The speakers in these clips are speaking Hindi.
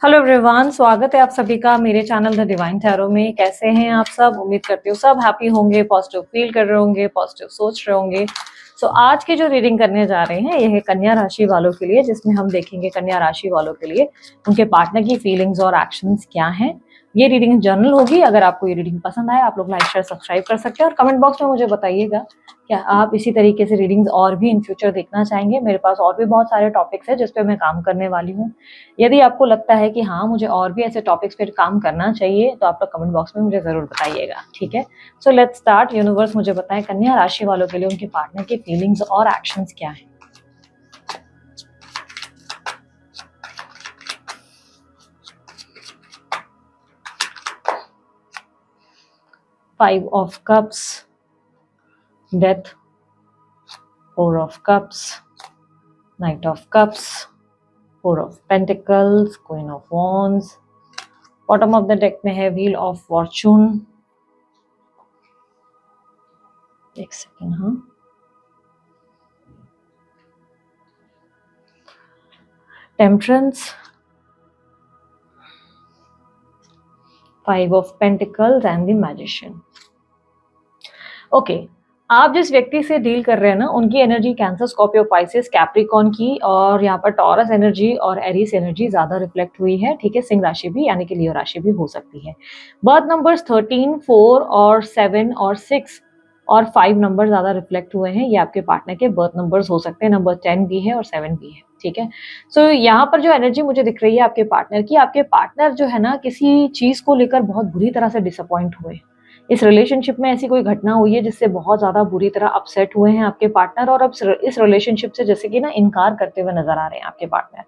हेलो एवरीवन, स्वागत है आप सभी का मेरे चैनल द डिवाइन टैरो में। कैसे हैं आप सब? उम्मीद करती हूँ सब हैप्पी होंगे, पॉजिटिव फील कर रहे होंगे, पॉजिटिव सोच रहे होंगे। आज की जो रीडिंग करने जा रहे हैं यह है कन्या राशि वालों के लिए, जिसमें हम देखेंगे कन्या राशि वालों के लिए उनके पार्टनर की फीलिंग्स और एक्शंस क्या हैं। ये रीडिंग जर्नल होगी। अगर आपको ये रीडिंग पसंद आए आप लोग लाइक शेयर सब्सक्राइब कर सकते हैं और कमेंट बॉक्स में मुझे बताइएगा क्या आप इसी तरीके से रीडिंग्स और भी इन फ्यूचर देखना चाहेंगे। मेरे पास और भी बहुत सारे टॉपिक्स हैं जिस पे मैं काम करने वाली हूँ। यदि आपको लगता है कि हाँ मुझे और भी ऐसे टॉपिक्स पे काम करना चाहिए तो आप लोग कमेंट बॉक्स में मुझे जरूर बताइएगा, ठीक है। So let's start. यूनिवर्स मुझे बताएं कन्या राशि वालों के लिए उनके पार्टनर की फीलिंग्स और एक्शंस क्या है। Five of cups, death, four of cups, night of cups, four of pentacles, queen of wands. Bottom of the deck में है व्हील ऑफ फॉर्चून। एक सेकेंड, हाँ, temperance, five of pentacles and the magician. Okay, आप जिस व्यक्ति से डील कर रहे हैं ना उनकी energy cancer, Scorpio, Pisces, Capricorn की और यहाँ पर टॉरस एनर्जी और एरीस एनर्जी ज्यादा रिफ्लेक्ट हुई है, ठीक है। सिंह राशि भी यानी कि लियो राशि भी हो सकती है। बर्थ नंबर्स 13, 4 और 7 और 6 और 5 नंबर ज्यादा रिफ्लेक्ट हुए हैं। ये आपके पार्टनर के बर्थ नंबर्स हो सकते हैं। नंबर 10 भी है और 7 भी है, ठीक है। सो यहाँ पर जो एनर्जी मुझे दिख रही है आपके पार्टनर की, आपके पार्टनर जो है ना किसी चीज को लेकर बहुत बुरी तरह से डिसअपॉइंट हुए। इस रिलेशनशिप में ऐसी कोई घटना हुई है जिससे बहुत ज्यादा बुरी तरह अपसेट हुए हैं आपके पार्टनर, और अब इस रिलेशनशिप से जैसे कि ना इनकार करते हुए नजर आ रहे हैं आपके पार्टनर।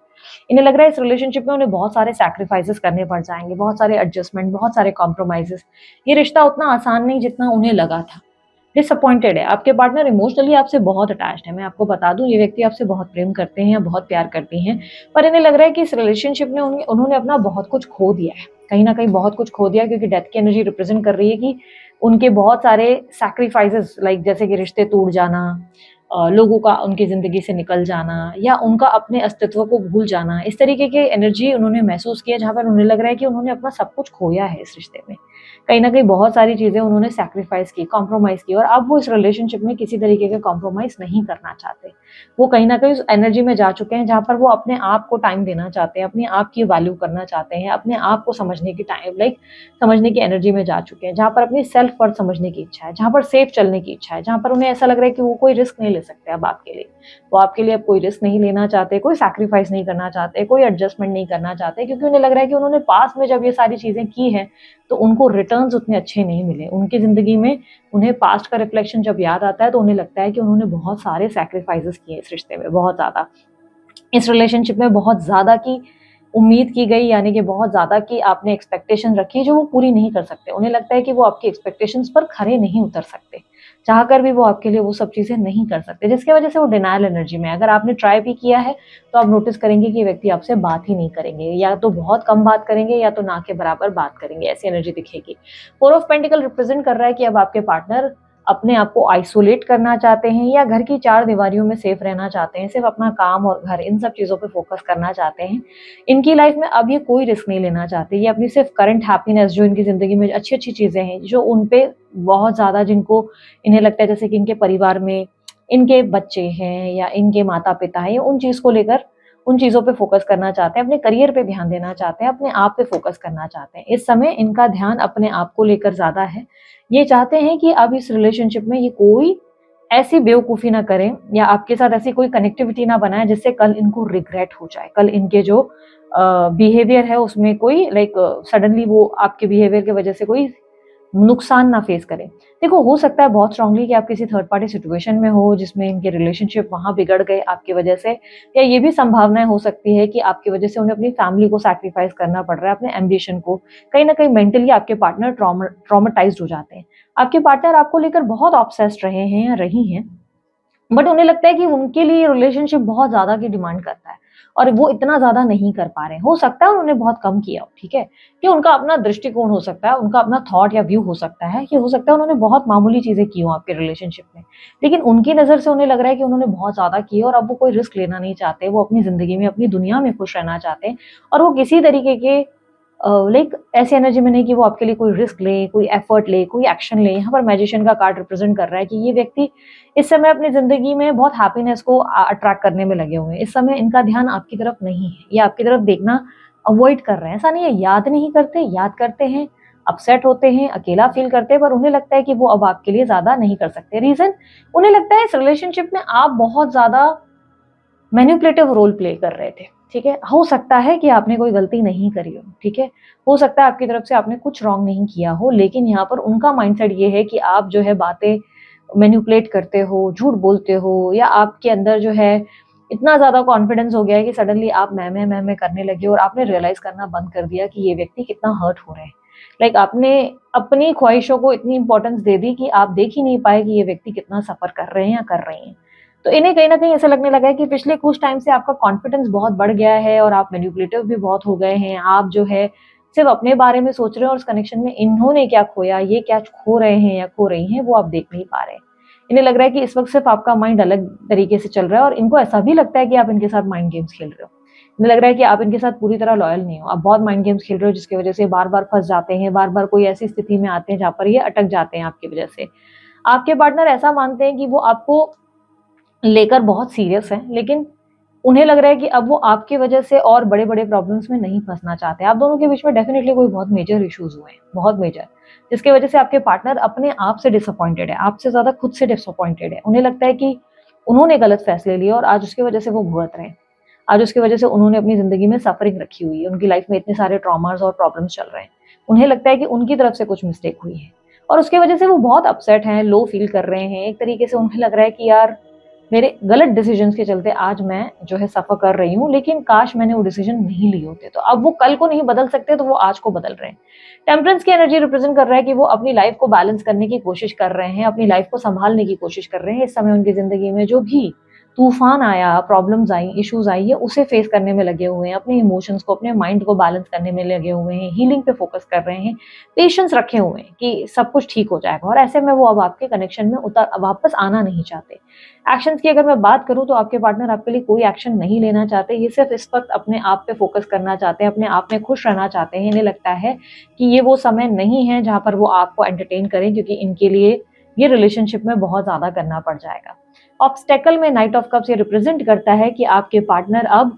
इन्हें लग रहा है इस रिलेशनशिप में उन्हें बहुत सारे सैक्रिफाइसेस करने पड़ जाएंगे, बहुत सारे एडजस्टमेंट, बहुत सारे कॉम्प्रोमाइजेस। ये रिश्ता उतना आसान नहीं जितना उन्हें लगा था। डिसअपॉइंटेड है आपके पार्टनर। इमोशनली आपसे बहुत अटैच्ड है। मैं आपको बता दूं ये व्यक्ति आपसे बहुत प्रेम करते हैं या बहुत प्यार करती हैं, पर इन्हें लग रहा है कि इस रिलेशनशिप में उन्होंने अपना बहुत कुछ खो दिया है, कहीं ना कहीं बहुत कुछ खो दिया, क्योंकि डेथ की एनर्जी रिप्रेजेंट कर रही है कि उनके बहुत सारे सैक्रिफाइसेस, लाइक जैसे कि रिश्ते टूट जाना, लोगों का उनकी जिंदगी से निकल जाना या उनका अपने अस्तित्व को भूल जाना, इस तरीके की एनर्जी उन्होंने महसूस किया जहां पर उन्हें लग रहा है कि उन्होंने अपना सब कुछ खोया है इस रिश्ते में। कहीं ना कहीं बहुत सारी चीजें उन्होंने सैक्रिफाइस की, कॉम्प्रोमाइज की, और अब वो इस रिलेशनशिप में किसी तरीके के कॉम्प्रोमाइज नहीं करना चाहते। वो कहीं ना कहीं उस एनर्जी में जा चुके हैं जहां पर वो अपने आप को टाइम देना चाहते हैं, अपने आप की वैल्यू करना चाहते हैं, अपने आप को समझने की टाइम, लाइक समझने की एनर्जी में जा चुके हैं, जहां पर अपनी सेल्फ वर्थ समझने की इच्छा है, जहां पर सेफ चलने की इच्छा है, जहां पर उन्हें ऐसा लग रहा है कि वो कोई रिस्क नहीं ले सकते अब आपके लिए। वो आपके लिए अब कोई रिस्क नहीं लेना चाहते, कोई सैक्रिफाइस नहीं करना चाहते, कोई एडजस्टमेंट नहीं करना चाहते, क्योंकि उन्हें लग रहा है कि उन्होंने पास में जब ये सारी चीजें की हैं तो उनको रिटर्न्स उतने अच्छे नहीं मिले उनकी जिंदगी में। उन्हें पास्ट का रिफ्लेक्शन जब याद आता है तो उन्हें लगता है कि उन्होंने बहुत सारे सैक्रिफाइसेस किए इस रिश्ते में, बहुत ज्यादा, इस रिलेशनशिप में बहुत ज्यादा की उम्मीद की गई, यानी कि बहुत ज्यादा की आपने एक्सपेक्टेशन रखी जो वो पूरी नहीं कर सकते। उन्हें लगता है कि वो आपकी एक्सपेक्टेशंस पर खरे नहीं उतर सकते, चाहकर भी वो आपके लिए वो सब चीजें नहीं कर सकते, जिसकी वजह से वो डिनायल एनर्जी में। अगर आपने ट्राई भी किया है तो आप नोटिस करेंगे कि व्यक्ति आपसे बात ही नहीं करेंगे, या तो बहुत कम बात करेंगे या तो ना के बराबर बात करेंगे, ऐसी एनर्जी दिखेगी। फोर ऑफ पेंटिकल रिप्रेजेंट कर रहा है कि अब आपके पार्टनर अपने आप को आइसोलेट करना चाहते हैं या घर की चार दीवारियों में सेफ रहना चाहते हैं, सिर्फ अपना काम और घर, इन सब चीजों पे फोकस करना चाहते हैं। इनकी लाइफ में अब ये कोई रिस्क नहीं लेना चाहते। ये अपनी सिर्फ करंट हैप्पीनेस, जो इनकी जिंदगी में अच्छी अच्छी चीजें हैं जो उनपे बहुत ज्यादा, जिनको इन्हें लगता है जैसे कि इनके परिवार में इनके बच्चे हैं या इनके माता पिता हैं, उन चीज को लेकर, उन चीजों पे फोकस करना चाहते हैं, अपने करियर पे ध्यान देना चाहते हैं, अपने आप पे फोकस करना चाहते हैं। इस समय इनका ध्यान अपने आप को लेकर ज्यादा है। ये चाहते हैं कि अब इस रिलेशनशिप में ये कोई ऐसी बेवकूफी ना करें या आपके साथ ऐसी कोई कनेक्टिविटी ना बनाए जिससे कल इनको रिग्रेट हो जाए, कल इनके जो बिहेवियर है उसमें कोई, लाइक सडनली वो आपके बिहेवियर की वजह से कोई नुकसान ना फेस करें। देखो, हो सकता है बहुत स्ट्रांगली कि आप किसी थर्ड पार्टी सिचुएशन में हो जिसमें इनके रिलेशनशिप वहां बिगड़ गए आपकी वजह से, या ये भी संभावनाएं हो सकती है कि आपकी वजह से उन्हें अपनी फैमिली को सैक्रिफाइस करना पड़ रहा है, अपने एम्बिशन को। कहीं ना कहीं मेंटली आपके पार्टनर ट्रॉमेटाइज्ड हो जाते हैं। आपके पार्टनर आपको लेकर बहुत ऑब्सेस्ड रहे हैं या रही हैं, बट उन्हें लगता है कि उनके लिए रिलेशनशिप बहुत ज़्यादा की डिमांड करता है और वो इतना ज़्यादा नहीं कर पा रहे हैं। हो सकता है उन्होंने बहुत कम किया हो, ठीक है? कि उनका अपना दृष्टिकोण हो सकता है, उनका अपना थॉट या व्यू हो सकता है कि हो सकता है उन्होंने बहुत मामूली चीज़ें की हों आपके रिलेशनशिप में। लेकिन उनकी नज़र से उन्हें लग रहा है कि उन्होंने बहुत ज़्यादा की है और अब वो कोई रिस्क लेना नहीं चाहते, वो अपनी ज़िंदगी में, अपनी दुनिया में खुश रहना चाहते हैं और वो किसी तरीके के लाइक ऐसी एनर्जी में नहीं कि वो आपके लिए कोई रिस्क ले, कोई एफर्ट ले, कोई एक्शन ले। यहाँ पर मैजिशियन का कार्ड रिप्रेजेंट कर रहा है कि ये व्यक्ति इस समय अपनी ज़िंदगी में बहुत हैप्पीनेस को अट्रैक्ट करने में लगे हुए हैं। इस समय इनका ध्यान आपकी तरफ नहीं है, ये आपकी तरफ देखना अवॉइड कर रहे हैं। ऐसा नहीं है याद नहीं करते, याद करते हैं, अपसेट होते हैं, अकेला फ़ील करते हैं, पर उन्हें लगता है कि वो अब आपके लिए ज़्यादा नहीं कर सकते। रीज़न उन्हें लगता है इस रिलेशनशिप में आप बहुत ज़्यादा मैनिपुलेटिव रोल प्ले कर रहे थे, ठीक है? हो सकता है कि आपने कोई गलती नहीं करी हो, ठीक है? हो सकता है आपकी तरफ से आपने कुछ रॉन्ग नहीं किया हो, लेकिन यहाँ पर उनका माइंडसेट ये है कि आप जो है बातें मैनिपुलेट करते हो, झूठ बोलते हो या आपके अंदर जो है इतना ज़्यादा कॉन्फिडेंस हो गया है कि सडनली आप मैं करने लगे और आपने रियलाइज़ करना बंद कर दिया कि ये व्यक्ति कितना हर्ट हो रहे हैं। लाइक आपने अपनी ख्वाहिशों को इतनी इम्पोर्टेंस दे दी कि आप देख ही नहीं पाए कि ये व्यक्ति कितना सफ़र कर रहे हैं या कर रही हैं। तो इन्हें कहीं न कहीं ऐसा लगने लगा है कि पिछले कुछ टाइम से आपका कॉन्फिडेंस बहुत बढ़ गया है और आप मैनिपुलेटिव भी बहुत हो गए हैं। आप जो है सिर्फ़ अपने बारे में सोच रहे हो और उस कनेक्शन में इन्होंने क्या खोया, ये क्या खो रहे हैं या खो रही हैं, वो आप देख नहीं पा रहे। इन्हें लग रहा है कि इस वक़्त सिर्फ़ आपका माइंड अलग तरीके से चल रहा है और इनको ऐसा भी लगता है कि आप इनके साथ माइंड गेम्स खेल रहे हो। इन्हें लग रहा है कि आप इनके साथ पूरी तरह लॉयल नहीं हो। आप बहुत माइंड गेम्स खेल रहे हो जिसकी वज़ह से बार-बार फँस जाते हैं, बार-बार कोई ऐसी स्थिति में आते हैं जहाँ पर ये अटक जाते हैं आपकी वज़ह से। आपके पार्टनर ऐसा मानते हैं कि वो आपको लेकर बहुत सीरियस हैं, लेकिन उन्हें लग रहा है कि अब वो आपकी वजह से और बड़े-बड़े प्रॉब्लम्स में नहीं फँसना चाहते। आप दोनों के बीच में डेफ़िनिटली कोई बहुत मेजर इश्यूज़ हुए हैं, बहुत मेजर, जिसकी वजह से आपके पार्टनर अपने आप से डिसअपॉइंटेड है, आपसे ज़्यादा खुद से डिसअपॉइंटेड है। उन्हें लगता है कि उन्होंने गलत फ़ैसले लिए और आज उसकी वजह से वो भुगत रहे हैं। आज उसकी वजह से उन्होंने अपनी ज़िंदगी में सफ़रिंग रखी हुई है, उनकी लाइफ़ में इतने सारे ट्रॉमास और प्रॉब्लम्स चल रहे हैं। उन्हें लगता है कि उनकी तरफ से कुछ मिस्टेक हुई है और उसकी वजह से वो बहुत अपसेट हैं, लो फ़ील कर रहे हैं। एक तरीके से उन्हें लग रहा है कि यार मेरे गलत डिसीजंस के चलते आज मैं जो है सफ़र कर रही हूँ, लेकिन काश मैंने वो डिसीजन नहीं लिए होते। तो अब वो कल को नहीं बदल सकते, तो वो आज को बदल रहे हैं। टेम्परेंस की एनर्जी रिप्रेज़ेंट कर रहा है कि वो अपनी लाइफ़ को बैलेंस करने की कोशिश कर रहे हैं, अपनी लाइफ़ को सँभालने की कोशिश कर रहे हैं। इस समय उनकी ज़िंदगी में जो भी तूफ़ान आया, प्रॉब्लम्स आई, इश्यूज़ आई, ये उसे फ़ेस करने में लगे हुए हैं। अपने इमोशंस को, अपने माइंड को बैलेंस करने में लगे हुए हैं, हीलिंग पे फ़ोकस कर रहे हैं, पेशेंस रखे हुए हैं कि सब कुछ ठीक हो जाएगा और ऐसे में वो अब आपके कनेक्शन में वापस आना नहीं चाहते। एक्शंस की अगर मैं बात करूँ तो आपके पार्टनर आपके लिए कोई एक्शन नहीं लेना चाहते, ये सिर्फ़ इस वक़्त अपने आप पे फ़ोकस करना चाहते हैं, अपने आप में खुश रहना चाहते हैं। इन्हें लगता है कि ये वो समय नहीं है जहाँ पर वो आपको एंटरटेन करें क्योंकि इनके लिए ये रिलेशनशिप में बहुत ज़्यादा करना पड़ जाएगा। ऑब्स्टेकल में नाइट ऑफ कप्स ये रिप्रेज़ेंट करता है कि आपके पार्टनर अब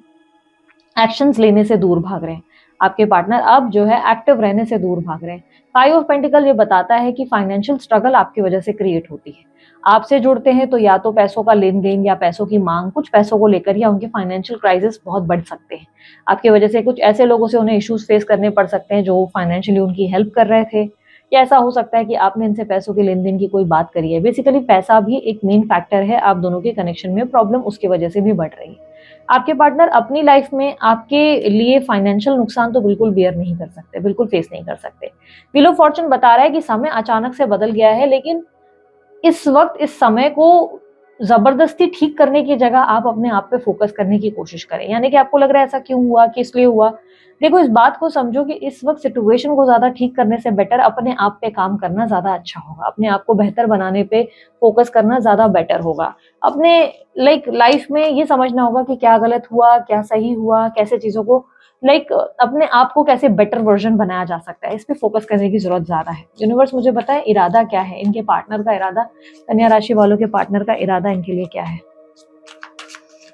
एक्शंस लेने से दूर भाग रहे हैं। आपके पार्टनर अब जो है एक्टिव रहने से दूर भाग रहे हैं। फाइव ऑफ पेंटिकल ये बताता है कि फाइनेंशियल स्ट्रगल आपकी वजह से क्रिएट होती है। आपसे जुड़ते हैं तो या तो पैसों का लेन-देन या पैसों की माँग, कुछ पैसों को लेकर या उनके फाइनेंशियल क्राइसिस बहुत बढ़ सकते हैं। आपकी वजह से कुछ ऐसे लोगों से उन्हें इश्यूज़ फेस करने पड़ सकते हैं जो फाइनेंशियली उनकी हेल्प कर रहे थे या ऐसा हो सकता है कि आपने इनसे पैसों के लेन-देन की कोई बात करी है। बेसिकली पैसा भी एक मेन फैक्टर है आप दोनों के कनेक्शन में, प्रॉब्लम उसकी वजह से भी बढ़ रही है। आपके पार्टनर अपनी लाइफ में आपके लिए फाइनेंशियल नुकसान तो बिल्कुल बियर नहीं कर सकते, बिल्कुल फेस नहीं कर सकते। व्हील ऑफ फॉर्च्यून बता रहा है कि समय अचानक से बदल गया है, लेकिन इस वक़्त इस समय को ज़बरदस्ती ठीक करने की जगह आप अपने आप पे फ़ोकस करने की कोशिश करें। यानी कि आपको लग रहा है ऐसा क्यों हुआ, किस लिए हुआ? देखो इस बात को समझो कि इस वक़्त सिचुएशन को ज़्यादा ठीक करने से बेटर अपने आप पे काम करना ज़्यादा अच्छा होगा। अपने आप को बेहतर बनाने पे फ़ोकस करना ज़्यादा बेटर होगा। अपने लाइफ़ में ये समझना होगा कि क्या गलत हुआ, क्या सही हुआ, कैसे चीज़ों को अपने आप को कैसे बेटर वर्ज़न बनाया जा सकता है, इस पे फ़ोकस करने की ज़रूरत ज़्यादा है। यूनिवर्स मुझे बताए इरादा क्या है? इनके पार्टनर का इरादा, कन्या राशि वालों के पार्टनर का इरादा इनके लिए क्या है?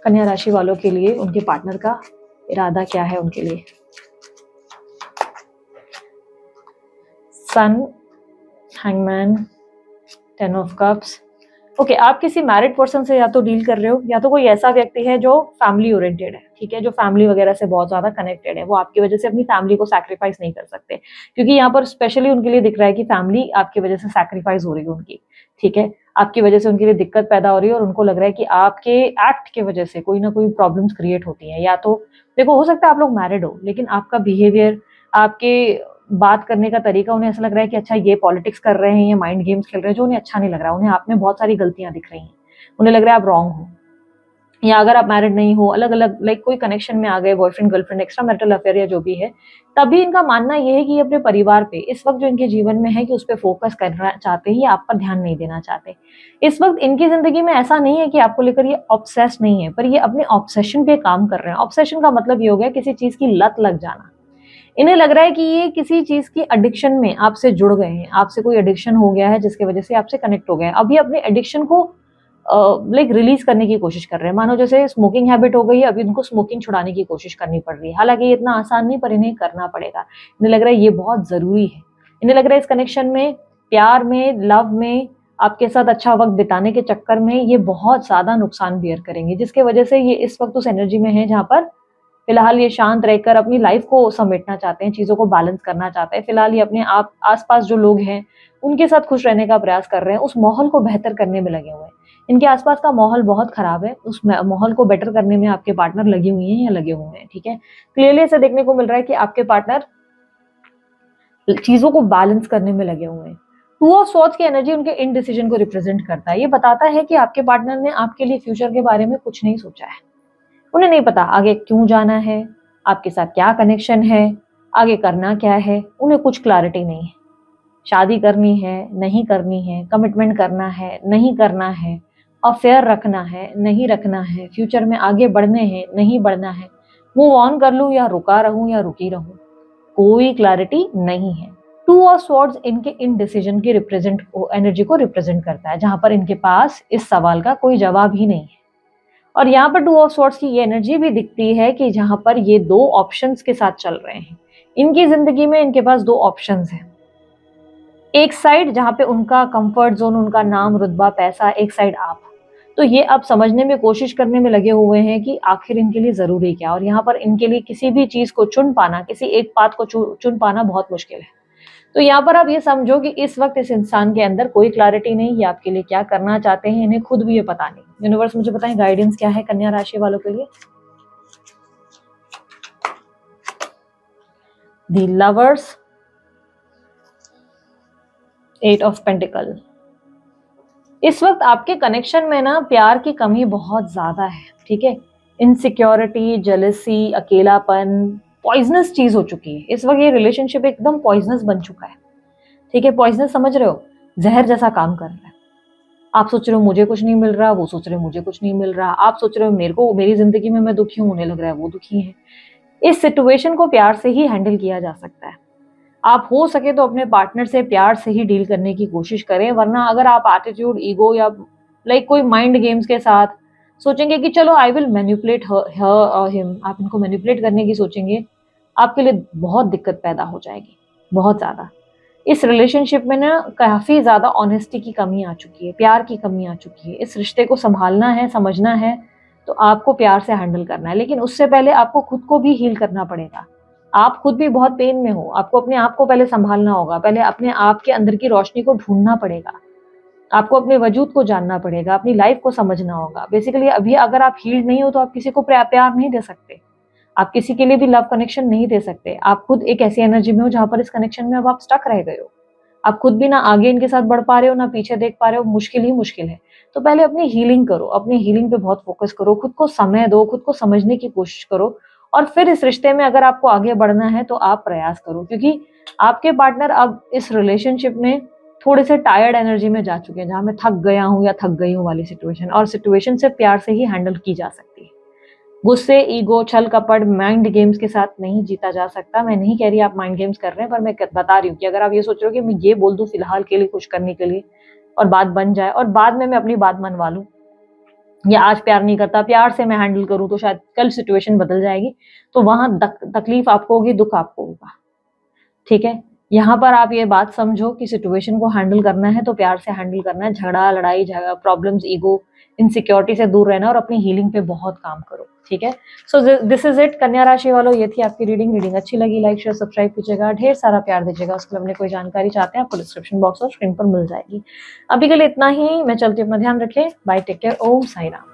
कन्या राशि वालों के लिए उनके पार्टनर का इरादा क्या है उनके लिए? सन, हैंगमैन, 10 ऑफ कप्स। ओके, आप किसी मैरिड पर्सन से या तो डील कर रहे हो या तो कोई ऐसा व्यक्ति है जो फैमिली ओरिएंटेड है, ठीक है? जो फैमिली वगैरह से बहुत ज़्यादा कनेक्टेड है। वो आपकी वजह से अपनी फैमिली को सैक्रिफाइस नहीं कर सकते क्योंकि यहाँ पर स्पेशली उनके लिए दिख रहा है कि फैमिली आपकी वजह से सैक्रिफाइस हो रही है उनकी, ठीक है? आपकी वजह से उनके लिए दिक्कत पैदा हो रही है और उनको लग रहा है कि आपके एक्ट की वजह से कोई ना कोई प्रॉब्लम्स क्रिएट होती हैं। या तो देखो हो सकता है आप लोग मैरिड हो, लेकिन आपका बिहेवियर, आपके बात करने का तरीका उन्हें ऐसा लग रहा है कि अच्छा ये पॉलिटिक्स कर रहे हैं, ये माइंड गेम्स खेल रहे हैं, जो उन्हें अच्छा नहीं लग रहा है। उन्हें आप में बहुत सारी गलतियाँ दिख रही हैं। उन्हें लग रहा है आप रॉन्ग हो, या अगर आप मैरिड नहीं हो, अलग अलग लाइक कोई कनेक्शन में आ गए, boyfriend girlfriend, extra marital affair या जो भी है, तभी इनका मानना ये है कि ये अपने परिवार पे इस वक्त जो इनके जीवन में है कि उस पर फोकस करना चाहते हैं, आप पर ध्यान नहीं देना चाहते। इस वक्त इनकी जिंदगी में ऐसा नहीं है कि आपको लेकर ये ऑब्सेस नहीं है, पर ये अपने ऑब्सेशन पे काम कर रहे हैं। ऑब्सेशन का मतलब ये हो गया किसी चीज की लत लग जाना। इन्हें लग रहा है कि ये किसी चीज की एडिक्शन में आपसे जुड़ गए हैं, आपसे कोई एडिक्शन हो गया है जिसकी वजह से आपसे कनेक्ट हो गए हैं। अभी अपने एडिक्शन को लाइक रिलीज करने की कोशिश कर रहे हैं। मानो जैसे स्मोकिंग हैबिट हो गई है, अभी उनको स्मोकिंग छुड़ाने की कोशिश करनी पड़ रही है। हालांकि ये इतना आसान नहीं, पर इन्हें करना पड़ेगा। इन्हें लग रहा है ये बहुत जरूरी है। इन्हें लग रहा है इस कनेक्शन में, प्यार में, लव में, आपके साथ अच्छा वक्त बिताने के चक्कर में ये बहुत ज्यादा नुकसान बियर करेंगे, जिसके वजह से ये इस वक्त उस एनर्जी में है जहां पर फिलहाल ये शांत रहकर अपनी लाइफ को समेटना चाहते हैं, चीजों को बैलेंस करना चाहते हैं। फिलहाल ये अपने आप आसपास जो लोग हैं उनके साथ खुश रहने का प्रयास कर रहे हैं, उस माहौल को बेहतर करने में लगे हुए हैं। इनके आसपास का माहौल बहुत खराब है, उस माहौल को बेटर करने में आपके पार्टनर लगी हुई हैं या लगे हुए हैं। ठीक है, क्लियरली ऐसे देखने को मिल रहा है कि आपके पार्टनर चीजों को बैलेंस करने में लगे हुए हैं। टू ऑफ स्वॉर्ड्स की एनर्जी उनके इनडिसीजन को रिप्रेजेंट करता है। ये बताता है कि आपके पार्टनर ने आपके लिए फ्यूचर के बारे में कुछ नहीं सोचा है। उन्हें नहीं पता आगे क्यों जाना है, आपके साथ क्या कनेक्शन है, आगे करना क्या है। उन्हें कुछ क्लैरिटी नहीं है। शादी करनी है, नहीं करनी है, कमिटमेंट करना है, नहीं करना है, अफेयर रखना है, नहीं रखना है, फ्यूचर में आगे बढ़ने हैं, नहीं बढ़ना है, मूव ऑन कर लूं या रुका रहूं या रुकी रहूं, कोई क्लैरिटी नहीं है। टू ऑफ स्वॉर्ड्स इनके इनडिसीजन की रिप्रेजेंट एनर्जी को रिप्रेजेंट करता है, जहां पर इनके पास इस सवाल का कोई जवाब ही नहीं है। और यहाँ पर टू ऑफ स्वॉर्ड्स की ये एनर्जी भी दिखती है कि जहां पर ये दो ऑप्शंस के साथ चल रहे हैं। इनकी जिंदगी में इनके पास दो ऑप्शंस हैं। एक साइड जहां पे उनका कंफर्ट जोन, उनका नाम, रुतबा, पैसा, एक साइड आप। तो ये अब समझने में, कोशिश करने में लगे हुए हैं कि आखिर इनके लिए जरूरी क्या। और यहाँ पर इनके लिए किसी भी चीज को चुन पाना, किसी एक पाथ को चुन पाना बहुत मुश्किल है। तो यहाँ पर आप ये समझो कि इस वक्त इस इंसान के अंदर कोई क्लैरिटी नहीं, ये आपके लिए क्या करना चाहते हैं इन्हें खुद भी ये पता नहीं। यूनिवर्स मुझे बताएं गाइडेंस क्या है कन्या राशि वालों के लिए। The lovers, 8 of pentacle. इस वक्त आपके कनेक्शन में ना प्यार की कमी बहुत ज्यादा है। ठीक है, इनसिक्योरिटी, जेलसी, अकेलापन पॉइजनस चीज हो चुकी है। इस वक्त ये रिलेशनशिप एकदम पॉइजनस बन चुका है। ठीक है, पॉइजनस समझ रहे हो, जहर जैसा काम कर रहा है। आप सोच रहे हो मुझे कुछ नहीं मिल रहा, वो सोच रहे हो मुझे कुछ नहीं मिल रहा, आप सोच रहे हो मेरे को, मेरी जिंदगी में मैं दुखी हूं, उन्हें लग रहा है वो दुखी है। इस सिचुएशन को प्यार से ही हैंडल किया जा सकता है। आप हो सके तो अपने पार्टनर से प्यार से ही डील करने की कोशिश करें, वरना अगर आप एटीट्यूड, ईगो या लाइक कोई माइंड गेम्स के साथ सोचेंगे कि चलो आई विल मैनिपुलेट हर और हिम, आप इनको मैनिपुलेट करने की सोचेंगे, आपके लिए बहुत दिक्कत पैदा हो जाएगी, बहुत ज्यादा। इस रिलेशनशिप में ना काफी ज्यादा ऑनेस्टी की कमी आ चुकी है, प्यार की कमी आ चुकी है। इस रिश्ते को संभालना है, समझना है, तो आपको प्यार से हैंडल करना है। लेकिन उससे पहले आपको खुद को भी हील करना पड़ेगा। आप खुद भी बहुत पेन में हो, आपको अपने आप को पहले संभालना होगा, पहले अपने आप के अंदर की रोशनी को ढूंढना पड़ेगा, आपको अपने वजूद को जानना पड़ेगा, अपनी लाइफ को समझना होगा। बेसिकली अभी अगर आप हील्ड नहीं हो तो आप किसी को प्यार नहीं दे सकते, आप किसी के लिए भी लव कनेक्शन नहीं दे सकते। आप खुद एक ऐसी एनर्जी में हो जहां पर इस कनेक्शन में अब आप स्टक रह गए हो। आप खुद भी ना आगे इनके साथ बढ़ पा रहे हो, ना पीछे देख पा रहे हो, मुश्किल ही मुश्किल है। तो पहले अपनी हीलिंग करो, अपनी हीलिंग पे बहुत फोकस करो, खुद को समय दो, खुद को समझने की कोशिश करो, और फिर इस रिश्ते में अगर आपको आगे बढ़ना है तो आप प्रयास करो। क्योंकि आपके पार्टनर अब इस रिलेशनशिप में थोड़े से टायर्ड एनर्जी में जा चुके हैं, जहां मैं थक गया हूं या थक गई हूं वाली सिचुएशन। और सिचुएशन सिर्फ प्यार से ही हैंडल की जा सकती है। गुस्से, ईगो, छल कपट, माइंड गेम्स के साथ नहीं जीता जा सकता। मैं नहीं कह रही आप माइंड गेम्स कर रहे हैं, पर मैं बता रही हूँ कि अगर आप ये सोच रहे हो कि मैं ये बोल दूं फिलहाल के लिए कुछ करने के लिए और बात बन जाए और बाद में मैं अपनी बात मनवा लूं, या आज प्यार नहीं करता, प्यार से मैं हैंडल करूं तो शायद कल सिचुएशन बदल जाएगी, तो वहां तकलीफ आपको होगी, दुख आपको होगा। ठीक है, यहाँ पर आप ये बात समझो कि सिचुएशन को हैंडल करना है तो प्यार से हैंडल करना है। झगड़ा, लड़ाई, प्रॉब्लम्स, ईगो, इनसिक्योरिटी से दूर रहना और अपनी हीलिंग पे बहुत काम करो। ठीक है, सो दिस इज इट कन्या राशि वालों, ये थी आपकी रीडिंग अच्छी लगी लाइक शेयर सब्सक्राइब कीजिएगा, ढेर सारा प्यार दीजिएगा। उसके लिए हमने कोई जानकारी चाहते हैं आपको डिस्क्रिप्शन बॉक्स और स्क्रीन पर मिल जाएगी। अभी के लिए इतना ही, मैं चलती हूँ, अपना ध्यान रखें, बाय, टेक केयर, ओम साई राम।